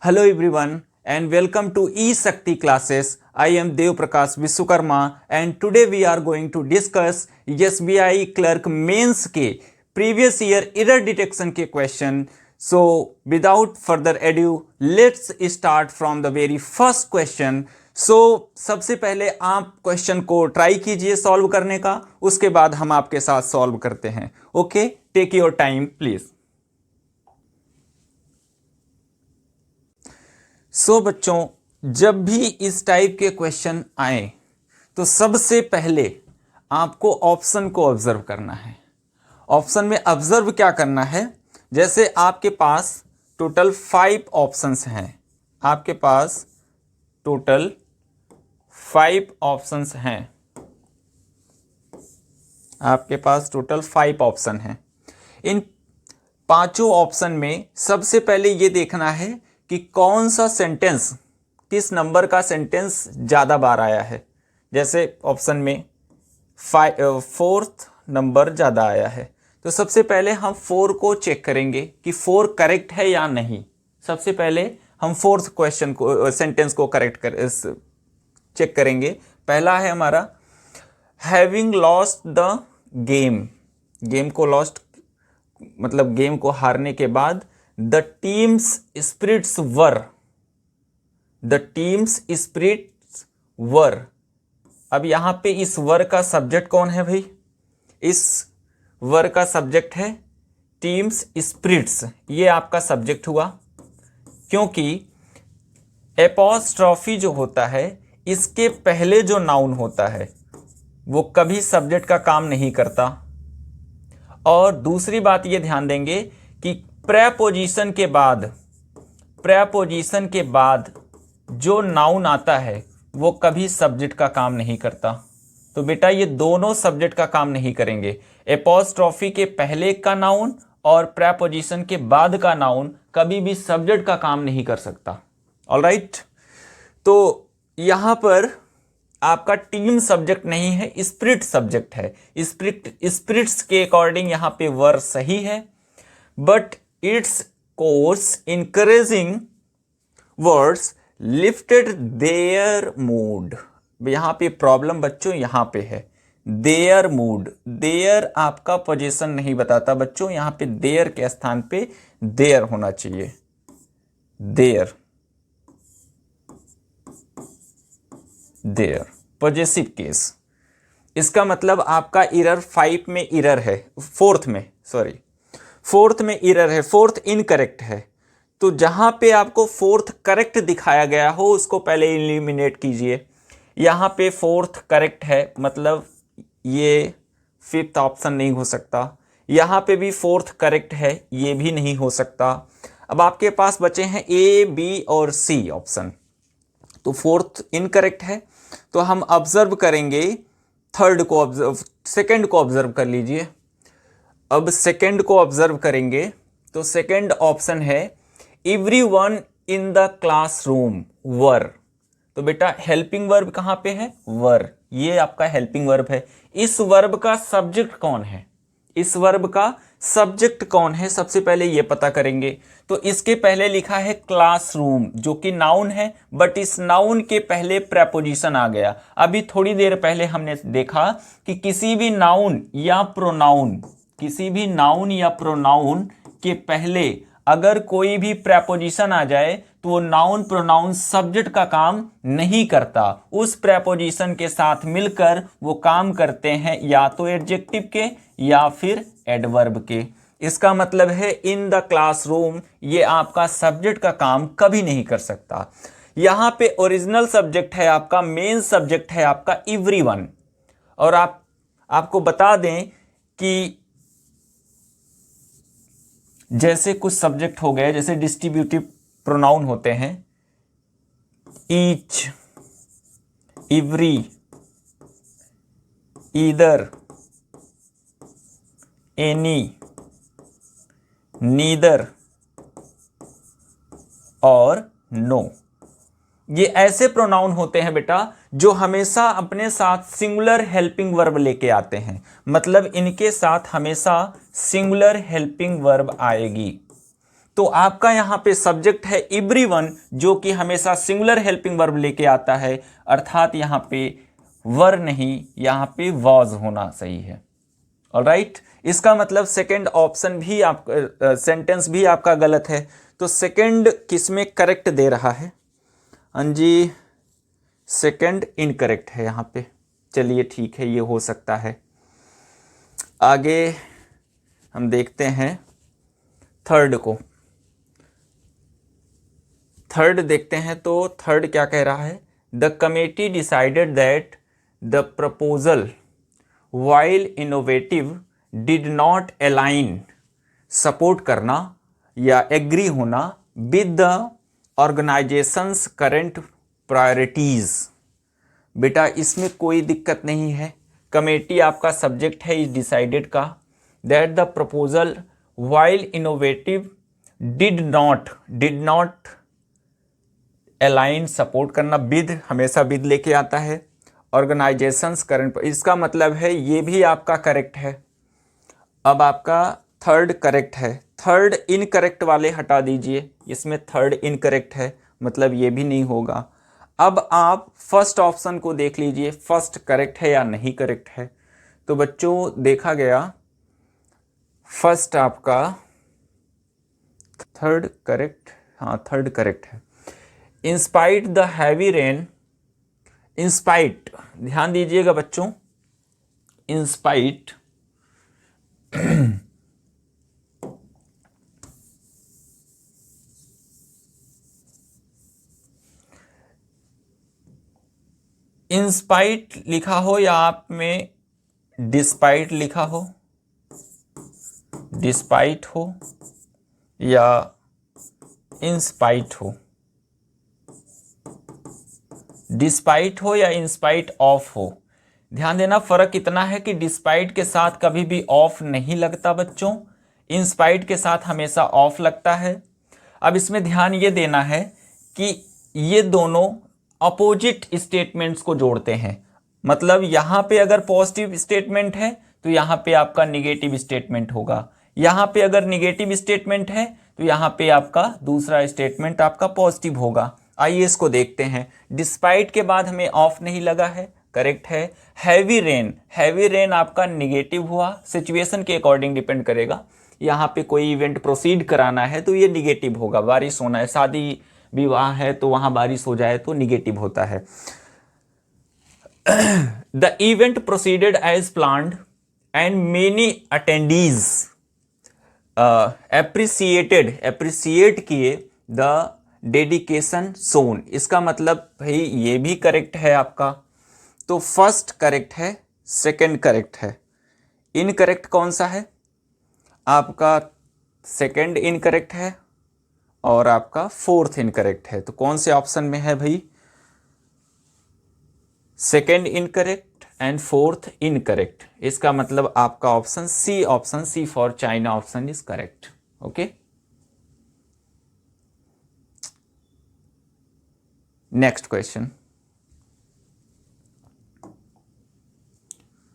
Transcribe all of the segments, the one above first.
Hello everyone and welcome to E-Shakti classes. I am Dev Prakash Vishwakarma and today we are going to discuss SBI Clerk Mains के previous year error detection के question. So without further ado, let's start from the very first question. So सबसे पहले आप question को try कीजिए solve करने का, उसके बाद हम आपके साथ सॉल्व करते हैं. Okay, take your time please. So बच्चों, जब भी इस टाइप के क्वेश्चन आए तो सबसे पहले आपको ऑप्शन को ऑब्जर्व करना है. ऑप्शन में ऑब्जर्व क्या करना है, जैसे आपके पास टोटल 5 ऑप्शंस हैं. आपके पास टोटल 5 ऑप्शंस हैं. आपके पास टोटल 5 ऑप्शन हैं. इन पांचों ऑप्शन में सबसे पहले ये देखना है कि कौन सा सेंटेंस, किस नंबर का सेंटेंस ज़्यादा बार आया है. जैसे ऑप्शन में 4th नंबर ज़्यादा आया है, तो सबसे पहले हम 4 को चेक करेंगे कि 4 करेक्ट है या नहीं. सबसे पहले हम 4th क्वेश्चन को, सेंटेंस को चेक करेंगे. पहला है हमारा having lost the game. Game को लॉस्ट मतलब गेम को हारने के बाद the team's spirits were. The team's spirits were. अब यहां पे इस वर का सब्जेक्ट कौन है भाई? इस वर का सब्जेक्ट है टीम्स स्पिरिट्स. ये आपका सब्जेक्ट हुआ, क्योंकि एपॉस्ट्रॉफी जो होता है इसके पहले जो नाउन होता है वो कभी सब्जेक्ट का काम नहीं करता. और दूसरी बात ये ध्यान देंगे कि प्रेपोजिशन के बाद जो नाउन आता है वो कभी सब्जेक्ट का काम नहीं करता. तो बेटा ये दोनों सब्जेक्ट का काम नहीं करेंगे. एपॉस्ट्रॉफी के पहले का नाउन और प्रेपोजिशन के बाद का नाउन कभी भी सब्जेक्ट का काम नहीं कर सकता. ऑलराइट, तो यहां पर आपका टीम सब्जेक्ट नहीं है, स्पिरिट सब्जेक्ट है. स्पिरिट्स के अकॉर्डिंग यहां पे वर सही है, but its course encouraging words lifted their mood. यहां पे प्रॉब्लम बच्चों यहां पे है देयर मूड. देयर आपका पोजीशन नहीं बताता बच्चों, यहां पे देयर के स्थान पे देयर होना चाहिए. Their their possessive case. इसका मतलब आपका एरर 5 में एरर है, 4th में एरर है, 4th इनकरेक्ट है. तो जहां पे आपको 4th करेक्ट दिखाया गया हो उसको पहले एलिमिनेट कीजिए. यहां पे 4th करेक्ट है, मतलब ये 5th ऑप्शन नहीं हो सकता. यहां पे भी 4th करेक्ट है, ये भी नहीं हो सकता. अब आपके पास बचे हैं ए, बी और सी ऑप्शन. तो 4th इनकरेक्ट है, तो हम ऑब्जर्व करेंगे सेकंड को ऑब्जर्व कर लीजिए. अब सेकंड को ऑब्जर्व करेंगे तो सेकंड ऑप्शन है एवरीवन इन द क्लासरूम वर. तो बेटा हेल्पिंग वर्ब कहां पे है? वर. ये आपका हेल्पिंग वर्ब है. इस वर्ब का सब्जेक्ट कौन है? सबसे पहले ये पता करेंगे. तो इसके पहले लिखा है क्लासरूम, जो कि नाउन है, बट इस नाउन के पहले प्रेपोजिशन आ गया. अभी थोड़ी देर पहले हमने देखा कि किसी भी नाउन या प्रोनाउन के पहले अगर कोई भी प्रेपोजिशन आ जाए तो वो नाउन प्रोनाउन सब्जेक्ट का काम नहीं करता. उस प्रेपोजिशन के साथ मिलकर वो काम करते हैं या तो एडजेक्टिव के या फिर एडवर्ब के. इसका मतलब है इन द क्लासरूम ये आपका सब्जेक्ट का काम कभी नहीं कर सकता. यहां पे ओरिजिनल सब्जेक्ट है आपका, मेन सब्जेक्ट है आपका एवरीवन. और आपको बता दें कि जैसे कुछ सब्जेक्ट हो गए, जैसे डिस्ट्रीब्यूटिव प्रोनाउन होते हैं, each, every, either, any, neither और नो. ये ऐसे प्रोनाउन होते हैं बेटा जो हमेशा अपने साथ सिंगुलर हेल्पिंग वर्ब लेके आते हैं. मतलब इनके साथ हमेशा सिंगुलर हेल्पिंग वर्ब आएगी. तो आपका यहाँ पे सब्जेक्ट है एवरीवन, जो कि हमेशा सिंगुलर हेल्पिंग वर्ब लेके आता है, अर्थात यहाँ पे वर नहीं, यहाँ पे वॉज होना सही है। ऑलराइट, इसका मतलब सेकंड ऑप्शन भी आप सेंटेंस भी आपका गलत है। तो सेकंड किसमें करेक्ट दे रहा है? हाँ जी, सेकंड इनकरेक्ट है यहाँ पे। चलिए ठीक है, ये हो सकता है। आगे हम देखते हैं थर्ड को। थर्ड देखते हैं तो थर्ड क्या कह रहा है? The committee decided that the proposal while innovative did not align, support करना या एग्री होना with the organisations current priorities. बेटा इसमें कोई दिक्कत नहीं है, कमेटी आपका सब्जेक्ट है इस डिसाइडेड का। That the proposal while innovative did not align, support करना, विद हमेशा विद लेके आता है, ऑर्गेनाइजेशंस करंट, इसका मतलब है ये भी आपका करेक्ट है। अब आपका थर्ड करेक्ट है, थर्ड इनकरेक्ट वाले हटा दीजिए, इसमें थर्ड इनकरेक्ट है, मतलब ये भी नहीं होगा। अब आप फर्स्ट ऑप्शन को देख लीजिए, फर्स्ट करेक्ट है या नहीं करेक्ट है। तो बच्चों देखा गया फर्स्ट आपका थर्ड करेक्ट, हाँ थर्ड करेक्ट है। In spite the heavy rain, in spite ध्यान दीजिएगा बच्चों, इंस्पाइट इंस्पाइट लिखा हो या आप में डिस्पाइट लिखा हो, डिस्पाइट हो या इंस्पाइट हो, डिस्पाइट हो या इंस्पाइट ऑफ हो। ध्यान देना, फर्क इतना है कि डिस्पाइट के साथ कभी भी ऑफ नहीं लगता बच्चों, इंस्पाइट के साथ हमेशा ऑफ लगता है। अब इसमें ध्यान ये देना है कि ये दोनों अपोजिट स्टेटमेंट्स को जोड़ते हैं, मतलब यहां पे अगर पॉजिटिव स्टेटमेंट है तो यहां पे आपका निगेटिव स्टेटमेंट होगा, यहां पे अगर निगेटिव स्टेटमेंट है तो यहां पे आपका दूसरा स्टेटमेंट आपका पॉजिटिव होगा। आइए इसको देखते हैं। डिस्पाइट के बाद हमें ऑफ नहीं लगा है, करेक्ट है। हैवी रेन, हैवी रेन आपका निगेटिव हुआ, सिचुएशन के अकॉर्डिंग डिपेंड करेगा। यहाँ पे कोई इवेंट प्रोसीड कराना है तो ये निगेटिव होगा, बारिश होना है, शादी विवाह है तो वहां बारिश हो जाए तो निगेटिव होता है। The event proceeded as planned and many attendees appreciate किए द डेडिकेशन सोन, इसका मतलब भाई ये भी करेक्ट है आपका। तो फर्स्ट करेक्ट है, सेकंड करेक्ट है, इनकरेक्ट कौन सा है? आपका सेकंड इनकरेक्ट है और आपका फोर्थ इनकरेक्ट है। तो कौन से ऑप्शन में है भाई? Second incorrect and fourth incorrect, इसका मतलब आपका option C for China option is correct. Okay, next question.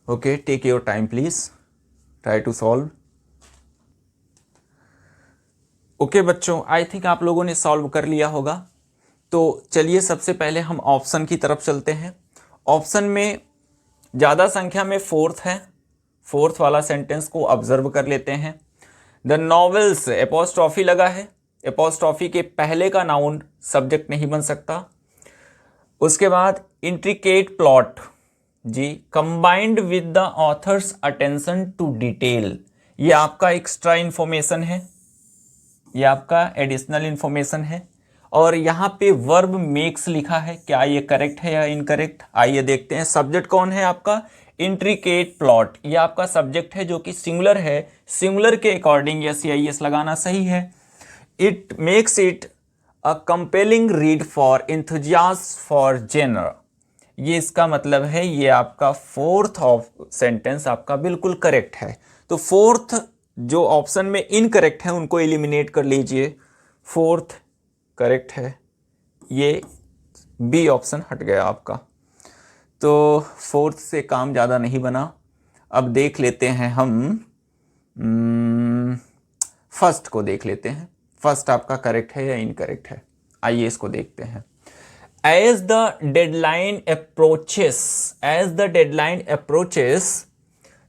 Okay, take your time please, try to solve. Okay बच्चों, आई थिंक आप लोगों ने सॉल्व कर लिया होगा। तो चलिए सबसे पहले हम ऑप्शन की तरफ चलते हैं। ऑप्शन में ज़्यादा संख्या में फोर्थ है, फोर्थ वाला सेंटेंस को ऑब्जर्व कर लेते हैं। द नॉवेल्स, एपोस्ट्रॉफी लगा है, एपोस्ट्रॉफी के पहले का नाउन सब्जेक्ट नहीं बन सकता। उसके बाद इंट्रिकेट प्लॉट जी, combined with the author's attention to detail, ये आपका एक्स्ट्रा इंफॉर्मेशन है, ये आपका एडिशनल इंफॉर्मेशन है। और यहाँ पे वर्ब मेक्स लिखा है, क्या ये करेक्ट है या इनकरेक्ट? आइए देखते हैं। सब्जेक्ट कौन है आपका? इंट्रिकेट प्लॉट, ये आपका सब्जेक्ट है जो कि सिंगुलर है, सिंगुलर के अकॉर्डिंग यस या यस लगाना सही है। It makes it a compelling read for enthusiast for genre, ये इसका मतलब है, ये आपका फोर्थ ऑफ सेंटेंस आपका बिल्कुल करेक्ट है। तो फोर्थ जो ऑप्शन में इनकरेक्ट है उनको एलिमिनेट कर लीजिए, फोर्थ करेक्ट है, ये बी ऑप्शन हट गया आपका। तो फोर्थ से काम ज़्यादा नहीं बना। अब देख लेते हैं हम फर्स्ट को देख लेते हैं। फर्स्ट आपका करेक्ट है या इनकरेक्ट है। आइए इसको देखते हैं। As the deadline approaches,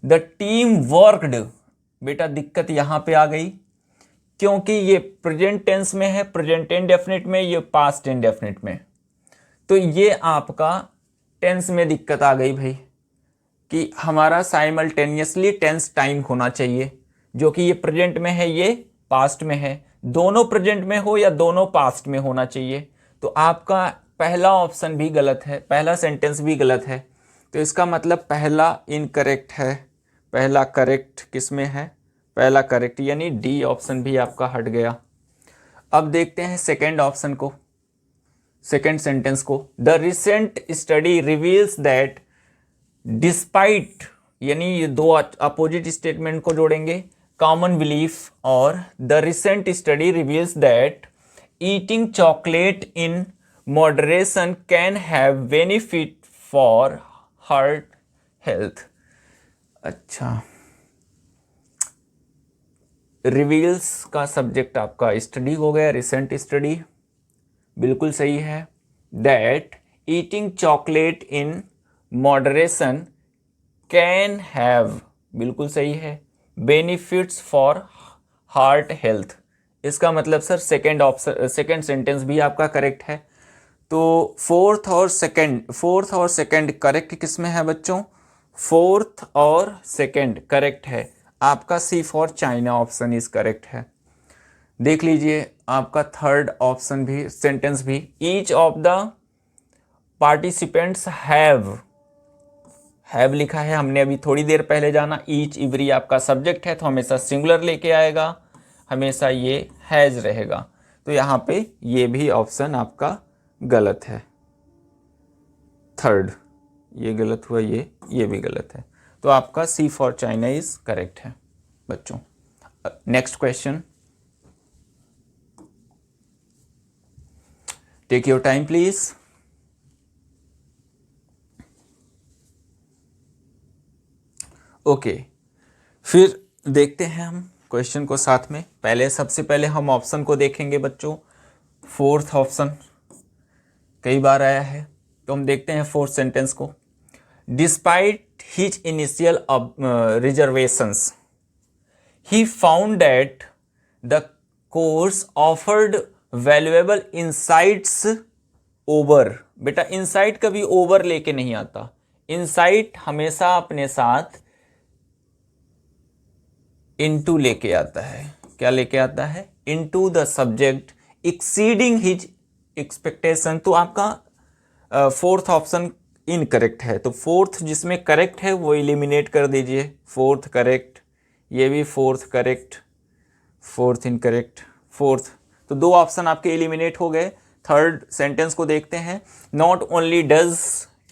the team worked। बेटा दिक्कत यहां पे आ गई क्योंकि ये प्रेजेंट टेंस में है, प्रेजेंट इंडेफिनिट में, ये पास्ट इंडेफिनिट में। तो ये आपका टेंस में दिक्कत आ गई भाई कि हमारा साइमल्टेनियसली टेंस टाइम होना चाहिए, जो कि ये प्रेजेंट में है, ये पास्ट में है। दोनों प्रेजेंट में हो या दोनों पास्ट में होना चाहिए। तो आपका पहला ऑप्शन भी गलत है, पहला सेंटेंस भी गलत है। तो इसका मतलब पहला इनकरेक्ट है, पहला करेक्ट किस में है, पहला करेक्ट, यानी डी ऑप्शन भी आपका हट गया। अब देखते हैं सेकेंड ऑप्शन को, सेकेंड सेंटेंस को। The recent study reveals that despite, यानी ये दो अपोजिट स्टेटमेंट को जोड़ेंगे, कॉमन बिलीफ और the recent study reveals that eating chocolate in moderation can have benefit for heart health. अच्छा, रिवील्स का सब्जेक्ट आपका स्टडी हो गया, रिसेंट स्टडी बिल्कुल सही है। That eating chocolate in moderation can have बिल्कुल सही है, बेनिफिट्स फॉर हार्ट हेल्थ। इसका मतलब sir second option, second sentence भी आपका करेक्ट है। तो फोर्थ और सेकेंड करेक्ट किस में है बच्चों, फोर्थ और सेकेंड करेक्ट है। आपका C for China option is correct है। देख लीजिए आपका थर्ड ऑप्शन भी, सेंटेंस भी, each of the participants have लिखा है, हमने अभी थोड़ी देर पहले जाना। ईच इवरी आपका सब्जेक्ट है तो हमेशा सिंगुलर लेके आएगा, हमेशा ये हैज रहेगा। तो यहाँ पे ये भी ऑप्शन आपका गलत है, थर्ड ये गलत हुआ, ये भी गलत है। तो आपका C for China is correct है बच्चों। Next question, take your time please. Okay, फिर देखते हैं हम क्वेश्चन को साथ में। पहले सबसे पहले हम ऑप्शन को देखेंगे बच्चों। फोर्थ ऑप्शन कई बार आया है, तो हम देखते हैं फोर्थ सेंटेंस को। Despite his initial reservations he found that the course offered valuable insights over. बेटा इंसाइट कभी ओवर लेके नहीं आता, इंसाइट हमेशा अपने साथ इनटू लेके आता है। क्या लेके आता है, into the subject exceeding his expectation. तो आपका फोर्थ ऑप्शन इनकरेक्ट है। तो फोर्थ जिसमें करेक्ट है वो एलिमिनेट कर दीजिए। फोर्थ करेक्ट, ये भी fourth correct, fourth incorrect, fourth. तो दो ऑप्शन आपके एलिमिनेट हो गए। थर्ड सेंटेंस को देखते हैं। नॉट ओनली डज,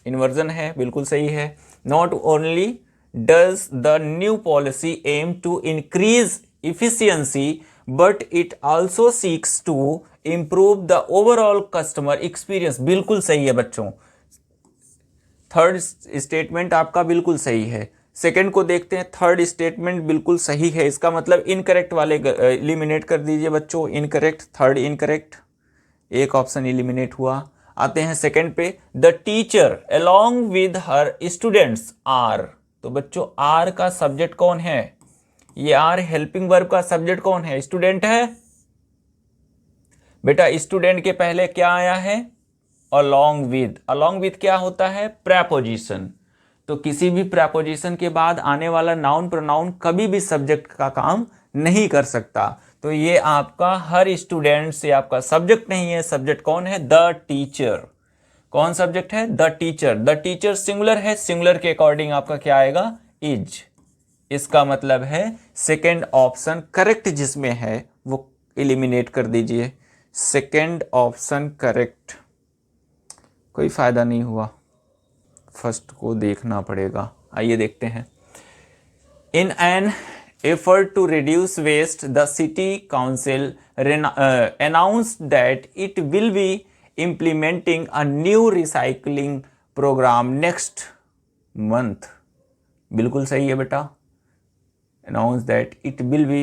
इन्वर्जन है, बिल्कुल सही है। Not only does the new policy aim to increase efficiency but it also seeks to improve the overall customer experience. बिल्कुल सही है बच्चों, थर्ड स्टेटमेंट आपका बिल्कुल सही है। सेकंड को देखते हैं, थर्ड स्टेटमेंट बिल्कुल सही है। इसका मतलब इनकरेक्ट वाले एलिमिनेट कर दीजिए बच्चों, इनकरेक्ट, थर्ड इनकरेक्ट, एक ऑप्शन एलिमिनेट हुआ। आते हैं सेकंड पे, the teacher along with her students are. तो बच्चों आर का सब्जेक्ट कौन है, ये आर हेल्पिंग वर्ब का सब्जेक्ट कौन है, स्टूडेंट है। बेटा स्टूडेंट के पहले क्या आया है, अलोंग विद। अलोंग विद क्या होता है, प्रेपोजिशन। तो किसी भी प्रेपोजिशन के बाद आने वाला नाउन प्रोनाउन कभी भी सब्जेक्ट का काम नहीं कर सकता। तो ये आपका हर स्टूडेंट से आपका सब्जेक्ट नहीं है, सब्जेक्ट कौन है, द टीचर। कौन सब्जेक्ट है, the teacher. The teacher singular है, सिंगुलर के अकॉर्डिंग आपका क्या आएगा, इज। इसका मतलब है सेकेंड ऑप्शन करेक्ट जिसमें है वो एलिमिनेट कर दीजिए। सेकेंड ऑप्शन करेक्ट, कोई फायदा नहीं हुआ, फर्स्ट को देखना पड़ेगा। आइए देखते हैं। In an effort to reduce waste, the city council announced that it will be implementing a new recycling program next month. बिल्कुल सही है बेटा, announce that it will be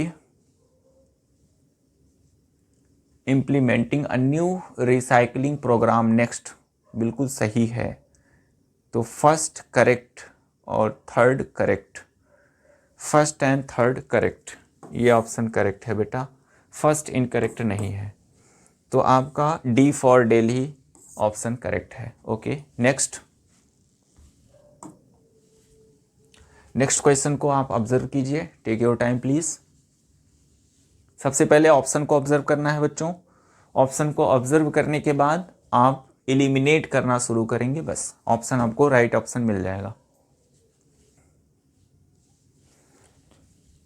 implementing a new recycling programme next, बिल्कुल सही है। तो first correct और third correct, first and third correct, ये ऑप्शन करेक्ट है बेटा, फर्स्ट इनकरेक्ट नहीं है। तो आपका D for Delhi option correct है। ओके, नेक्स्ट क्वेश्चन को आप ऑब्जर्व कीजिए, टेक योर टाइम प्लीज। सबसे पहले ऑप्शन को ऑब्जर्व करना है बच्चों। ऑप्शन को ऑब्जर्व करने के बाद आप एलिमिनेट करना शुरू करेंगे, बस ऑप्शन आपको राइट ऑप्शन मिल जाएगा।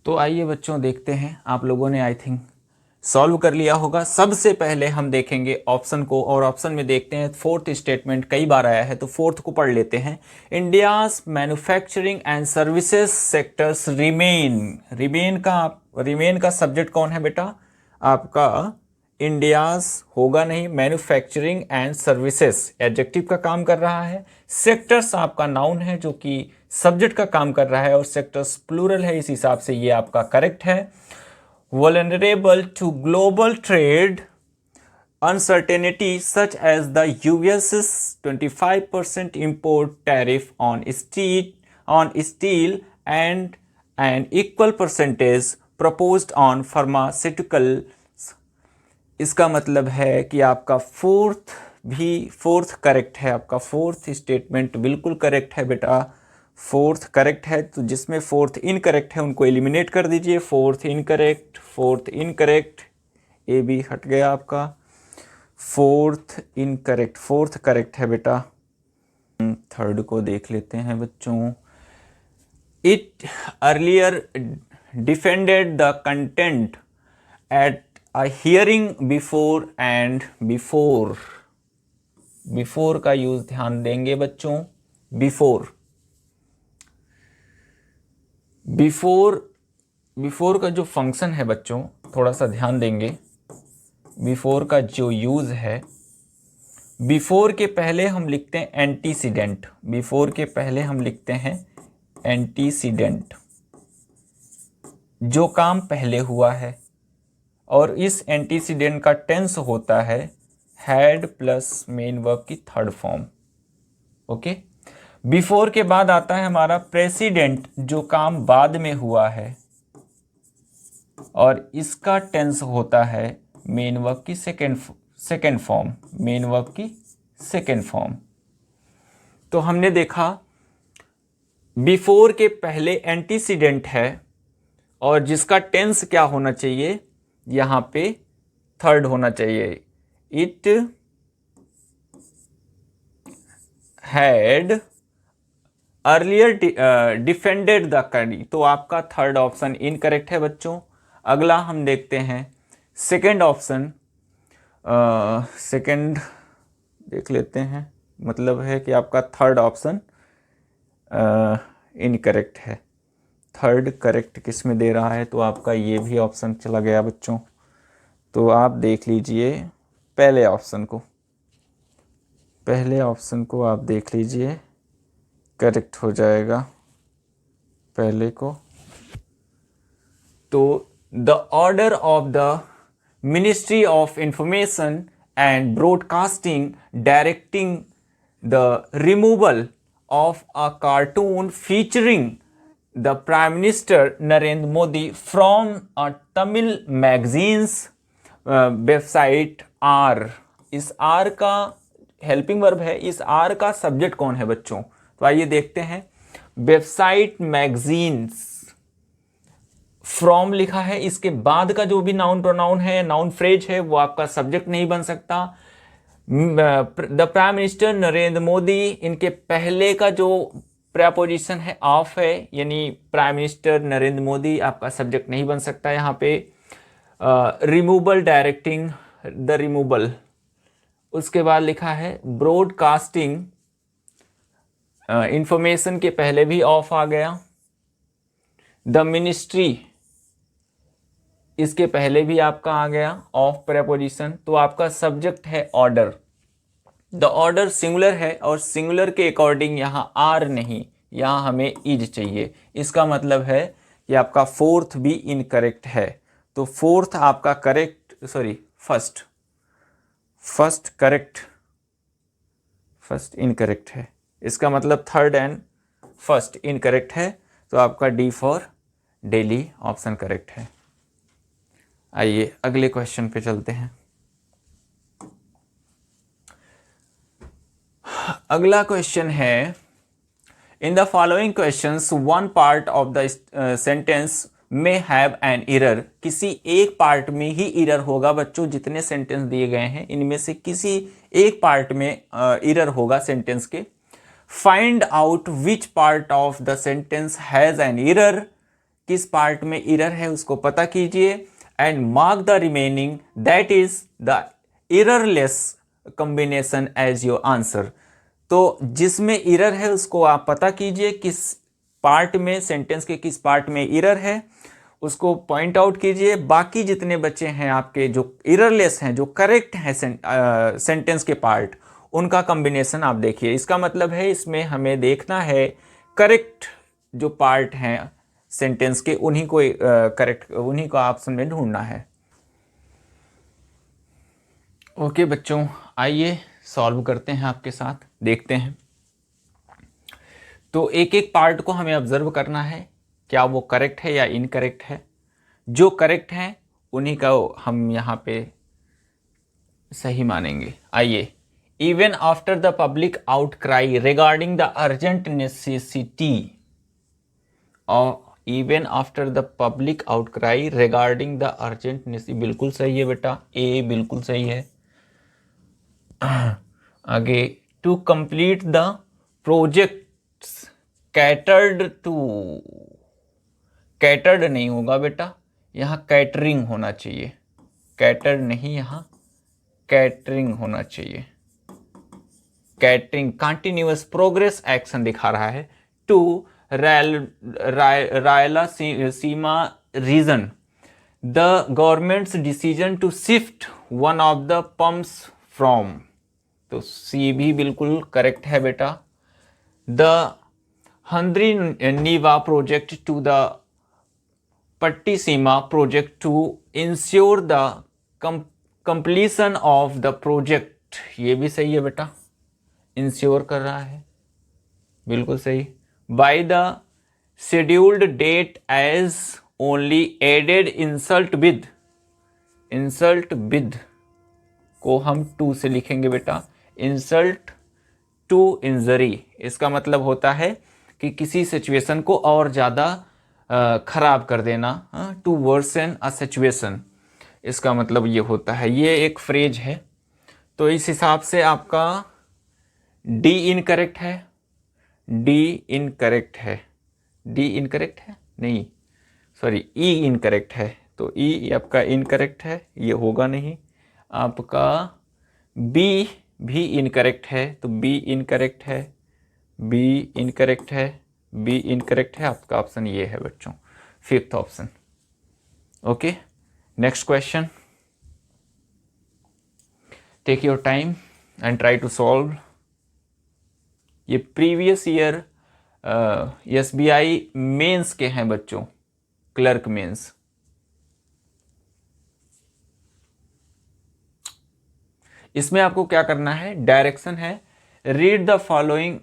तो आइए बच्चों देखते हैं, आप लोगों ने आई थिंक सॉल्व कर लिया होगा। सबसे पहले हम देखेंगे ऑप्शन को, और ऑप्शन में देखते हैं फोर्थ स्टेटमेंट कई बार आया है, तो फोर्थ को पढ़ लेते हैं। India's manufacturing and services sectors remain का सब्जेक्ट कौन है बेटा? आपका इंडियाज होगा नहीं, मैन्युफैक्चरिंग एंड सर्विसेज एडजेक्टिव का काम कर रहा है। सेक्टर्स आपका नाउन है जो कि सब्जेक्ट का काम कर रहा है, और सेक्टर्स प्लूरल है, इस हिसाब से ये आपका करेक्ट है। Vulnerable to global trade uncertainty such as the US's 25% import tariff on steel and an equal percentage proposed on pharmaceuticals। इसका मतलब है कि आपका फोर्थ करेक्ट है, आपका फोर्थ स्टेटमेंट बिल्कुल करेक्ट है बेटा, फोर्थ करेक्ट है। तो जिसमें फोर्थ इनकरेक्ट है उनको एलिमिनेट कर दीजिए। फोर्थ इनकरेक्ट, ए बी हट गया आपका, फोर्थ इनकरेक्ट, फोर्थ करेक्ट है बेटा। थर्ड को देख लेते हैं बच्चों। It earlier defended the content at a hearing before and before का यूज ध्यान देंगे बच्चों। बिफोर का जो फंक्शन है बच्चों, थोड़ा सा ध्यान देंगे। बिफोर का जो यूज है, बिफोर के पहले हम लिखते हैं एंटीसीडेंट, बिफोर के पहले हम लिखते हैं एंटीसीडेंट, जो काम पहले हुआ है, और इस एंटीसीडेंट का टेंस होता है हैड प्लस मेन वर्ब की थर्ड फॉर्म। ओके, बिफोर के बाद आता है हमारा प्रेसिडेंट, जो काम बाद में हुआ है, और इसका टेंस होता है मेन वर्ब की सेकेंड फॉर्म, मेन वर्ब की सेकेंड फॉर्म। तो हमने देखा बिफोर के पहले एंटीसीडेंट है, और जिसका टेंस क्या होना चाहिए, यहां पे थर्ड होना चाहिए। It had earlier defended the country, तो आपका थर्ड ऑप्शन इनकरेक्ट है बच्चों। अगला हम देखते हैं सेकंड ऑप्शन, सेकंड देख लेते हैं, मतलब है कि आपका थर्ड ऑप्शन इनकरेक्ट है। थर्ड करेक्ट किस में दे रहा है, तो आपका ये भी ऑप्शन चला गया बच्चों। तो आप देख लीजिए पहले ऑप्शन को आप देख लीजिए, करेक्ट हो जाएगा पहले को। तो the order of the ministry of information and broadcasting directing the removal of a cartoon featuring the prime minister Narendra Modi from a Tamil magazines website R. इस आर का हेल्पिंग वर्ब है, इस आर का सब्जेक्ट कौन है बच्चों? तो आइए देखते हैं। वेबसाइट मैगजीन्स, फ्रॉम लिखा है, इसके बाद का जो भी नाउन प्रोनाउन है, नाउन फ्रेज है, वो आपका सब्जेक्ट नहीं बन सकता। The prime minister Narendra Modi, इनके पहले का जो प्रेपोजिशन है ऑफ है, यानी प्राइम मिनिस्टर नरेंद्र मोदी आपका सब्जेक्ट नहीं बन सकता यहाँ पे। रिमूवल डायरेक्टिंग द रिमूवल, उसके बाद लिखा है ब्रॉडकास्टिंग, इंफॉर्मेशन के पहले भी ऑफ आ गया। द मिनिस्ट्री, इसके पहले भी आपका आ गया ऑफ प्रेपोजिशन। तो आपका सब्जेक्ट है ऑर्डर। द ऑर्डर सिंगुलर है, और सिंगुलर के अकॉर्डिंग यहाँ आर नहीं, यहाँ हमें इज चाहिए। इसका मतलब है कि आपका फोर्थ भी इनकरेक्ट है। तो फोर्थ आपका correct, first first correct, first incorrect है, इसका मतलब थर्ड एंड फर्स्ट इनकरेक्ट है, तो आपका D for daily option correct है। आइए अगले क्वेश्चन पे चलते हैं। अगला क्वेश्चन है, in the following questions one part of the sentence में हैव एन एरर। किसी एक पार्ट में ही एरर होगा बच्चों, जितने सेंटेंस दिए गए हैं इनमें से किसी एक पार्ट में एरर होगा सेंटेंस के। Find out which part of the sentence has an error, किस पार्ट में एरर है उसको पता कीजिए, and mark the remaining that is the errorless combination as your answer. तो जिसमें एरर है उसको आप पता कीजिए, किस पार्ट में, सेंटेंस के किस पार्ट में एरर है उसको पॉइंट आउट कीजिए। बाकी जितने बच्चे हैं आपके जो एररलेस हैं, जो करेक्ट हैं सेंटेंस के पार्ट, उनका कॉम्बिनेशन आप देखिए। इसका मतलब है इसमें हमें देखना है करेक्ट जो पार्ट हैं सेंटेंस के, उन्हीं को करेक्ट, उन्हीं को ऑप्शन में ढूंढना है। ओके बच्चों, आइए सॉल्व करते हैं आपके साथ, देखते हैं। तो एक एक पार्ट को हमें ऑब्जर्व करना है, क्या वो करेक्ट है या इनकरेक्ट है। जो करेक्ट है उन्हीं का हम यहाँ पे सही मानेंगे। आइए, even after the public outcry regarding the urgent necessity, और even after the public outcry regarding the urgent necessity, बिल्कुल सही है बेटा, ए बिल्कुल सही है। आगे, to complete the project catered to, catered नहीं होगा बेटा, यहाँ कैटरिंग होना चाहिए, कैटर्ड नहीं, यहाँ कैटरिंग होना चाहिए। कैटरिंग कंटिन्यूअस प्रोग्रेस एक्शन दिखा रहा है। To Rayalaseema region, the government's decision to shift one of the pumps from, तो सी भी बिल्कुल करेक्ट है बेटा। The Handri Neeva project to the Pattiseema project to ensure the completion of the project, ये भी सही है बेटा, इंश्योर कर रहा है, बिल्कुल सही। By the scheduled date as only added insult with, insult with को हम टू से लिखेंगे बेटा, इंसल्ट टू इंजरी, इसका मतलब होता है कि किसी सिचुएशन को और ज़्यादा खराब कर देना, टू वर्सन अ सिचुएशन, इसका मतलब ये होता है। ये एक फ्रेज है, तो इस हिसाब से आपका डी इनकरेक्ट है, डी इनकरेक्ट है, डी इनकरेक्ट है नहीं, सॉरी ई इनकरेक्ट है, तो ई आपका इनकरेक्ट है, ये होगा नहीं। आपका बी भी इनकरेक्ट है, तो बी इनकरेक्ट है, बी इनकरेक्ट है, बी इनकरेक्ट है, आपका ऑप्शन ये है बच्चों, fifth option. Okay, next question, take your time and try to solve. ये प्रीवियस ईयर SBI मेंस के हैं बच्चों, क्लर्क मेंस। इसमें आपको क्या करना है, डायरेक्शन है, read the following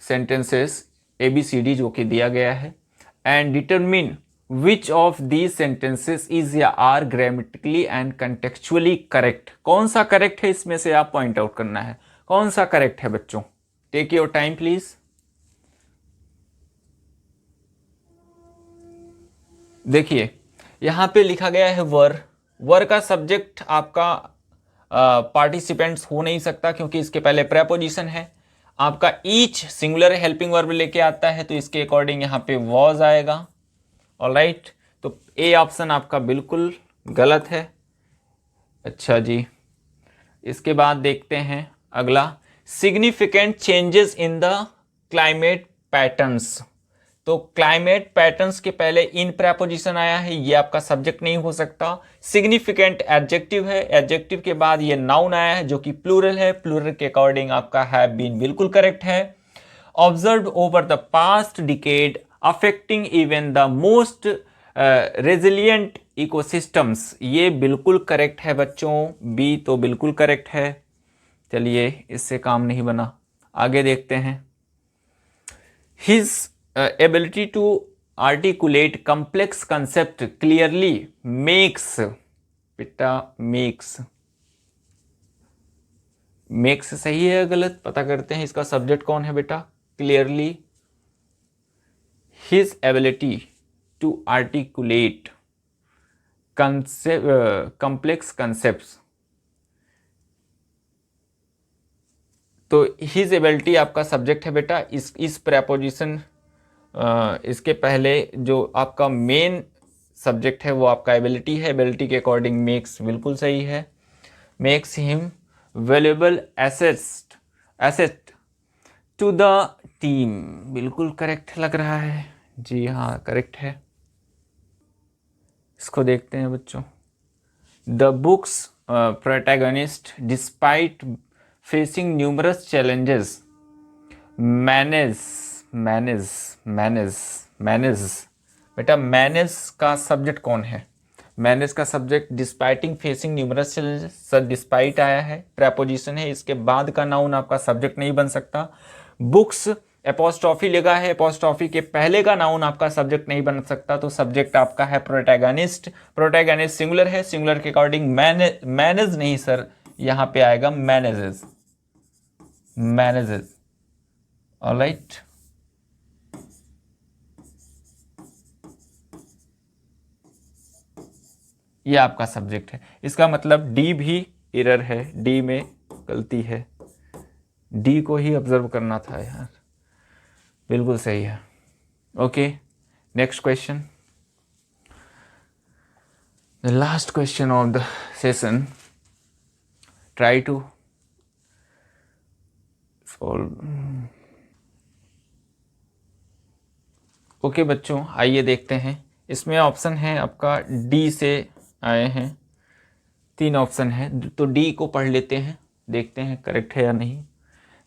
sentences ABCD जो कि दिया गया है, and determine which of these sentences is या are grammatically and contextually correct. कौन सा करेक्ट है इसमें से आप पॉइंट आउट करना है, कौन सा करेक्ट है बच्चों। Take your time please. देखिए यहां पे लिखा गया है वर, वर का सब्जेक्ट आपका पार्टिसिपेंट्स हो नहीं सकता क्योंकि इसके पहले प्रेपोजिशन है। आपका ईच सिंगुलर हेल्पिंग वर्ब लेके आता है, तो इसके अकॉर्डिंग यहाँ पे वॉज आएगा। ऑलराइट, तो ए ऑप्शन आपका बिल्कुल गलत है। अच्छा जी, इसके बाद देखते हैं अगला, significant changes in the climate patterns. तो क्लाइमेट पैटर्न्स के पहले इन प्रेपोजिशन आया है, ये आपका सब्जेक्ट नहीं हो सकता। सिग्निफिकेंट एडजेक्टिव है, एडजेक्टिव के बाद ये नाउन आया है जो कि प्लूरल है, प्लूरल के अकॉर्डिंग आपका हैव बीन बिल्कुल करेक्ट है। Observe over the past decade affecting even the most resilient ecosystems, ये बिल्कुल करेक्ट है बच्चों, बी तो बिल्कुल करेक्ट है। चलिए इससे काम नहीं बना, आगे देखते हैं। His ability to articulate complex concept clearly makes, बेटा मेक्स सही है गलत, पता करते हैं। इसका सब्जेक्ट कौन है बेटा? Clearly. His ability to articulate complex concepts, तो हिज एबिलिटी आपका सब्जेक्ट है बेटा। इस प्रेपोजिशन इसके पहले जो आपका मेन सब्जेक्ट है वो आपका एबिलिटी है। एबिलिटी के अकॉर्डिंग मेक्स बिल्कुल सही है। Makes him valuable asset to the team, बिल्कुल करेक्ट लग रहा है। जी हाँ करेक्ट है। इसको देखते हैं बच्चों। The book's protagonist despite facing numerous challenges manage, बेटा मैनेज का सब्जेक्ट कौन है? मैनेज का subject despiting facing numerous challenges, sir despite आया है, प्रेपोजिशन है, इसके बाद का नाउन आपका सब्जेक्ट नहीं बन सकता। बुक्स एपोस्ट्रॉफी लगा है, एपोस्ट्रॉफी के पहले का नाउन आपका सब्जेक्ट नहीं बन सकता, तो सब्जेक्ट आपका है प्रोटैगनिस्ट। प्रोटैगनिस्ट सिंगुलर है, सिंगुलर के अकॉर्डिंग मैनेज नहीं सर, यहां पे आएगा मैनेजेस। ऑलराइट। ये आपका सब्जेक्ट है। इसका मतलब डी भी एरर है, डी में गलती है, डी को ही ऑब्जर्व करना था यार, बिल्कुल सही है। Okay next question, the last question of the session, try to solve. Okay बच्चों आइए देखते हैं। इसमें ऑप्शन है आपका डी से आए हैं, 3 ऑप्शन है, तो डी को पढ़ लेते हैं, देखते हैं करेक्ट है या नहीं।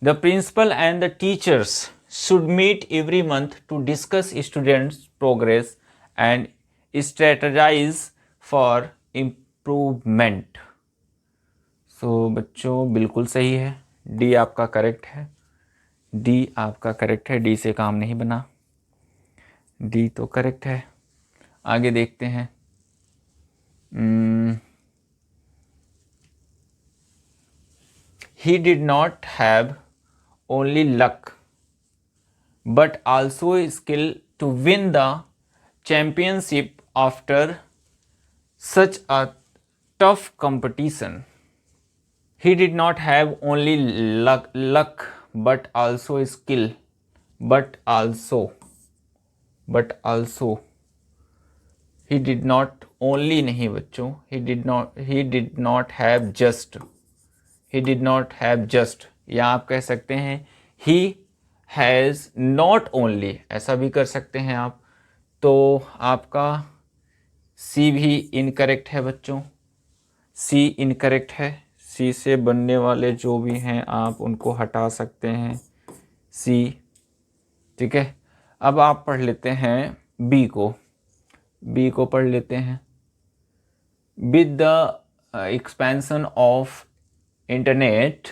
The principal and the teachers should meet every month to discuss students progress and strategize for improvement. So बच्चों बिल्कुल सही है, डी आपका करेक्ट है, डी आपका करेक्ट है, डी से काम नहीं बना, डी तो करेक्ट है। आगे देखते हैं। He did not have only luck but also skill to win the championship after such a tough competition. He did not have only luck but also skill, but also he did not only नहीं बच्चों, he did not have just, he did not have just, या आप कह सकते हैं he has not only, ऐसा भी कर सकते हैं आप। तो आपका सी भी इनकरेक्ट है बच्चों, सी इनकरेक्ट है, सी से बनने वाले जो भी हैं आप उनको हटा सकते हैं, सी ठीक है। अब आप पढ़ लेते हैं बी को, बी को पढ़ लेते हैं। With the expansion of internet,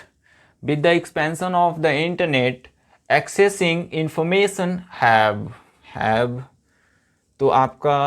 with the expansion of the internet accessing information have, तो आपका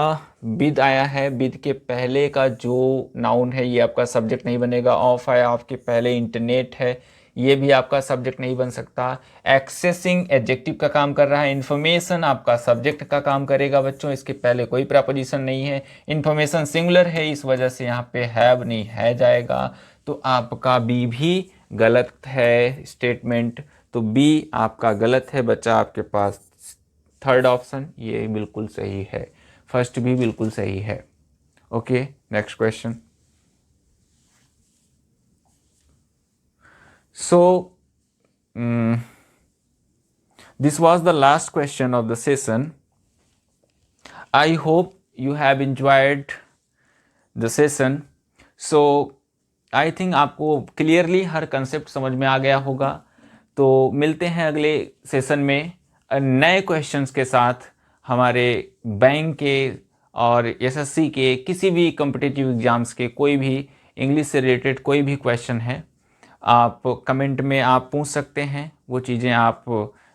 विद आया है, विद के पहले का जो नाउन है ये आपका सब्जेक्ट नहीं बनेगा। ऑफ आया, ऑफ के पहले इंटरनेट है, ये भी आपका सब्जेक्ट नहीं बन सकता। एक्सेसिंग एडजेक्टिव का काम कर रहा है, इन्फॉर्मेशन आपका सब्जेक्ट का काम करेगा बच्चों, इसके पहले कोई प्रपोजिशन नहीं है, इन्फॉर्मेशन सिंगुलर है, इस वजह से यहाँ पे हैव नहीं है जाएगा। तो आपका बी भी गलत है स्टेटमेंट, तो बी आपका गलत है, बच्चा आपके पास थर्ड ऑप्शन, ये बिल्कुल सही है, फर्स्ट भी बिल्कुल सही है। Okay next question. So this was the last question of the session. I hope you have enjoyed the session. So I think आपको क्लियरली हर कंसेप्ट समझ में आ गया होगा। तो मिलते हैं अगले सेशन में नए क्वेश्चंस के साथ हमारे बैंक के और एसएससी के किसी भी कॉम्पिटिटिव एग्जाम्स के कोई भी इंग्लिश से रिलेटेड कोई भी क्वेश्चन है, आप कमेंट में आप पूछ सकते हैं। वो चीज़ें आप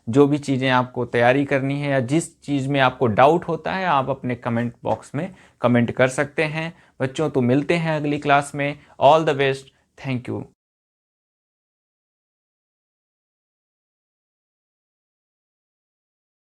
जो भी चीज़ें आपको तैयारी करनी है या जिस चीज़ में आपको डाउट होता है, आप अपने कमेंट बॉक्स में कमेंट कर सकते हैं। बच्चों, तो मिलते हैं अगली क्लास में। All the best. Thank you.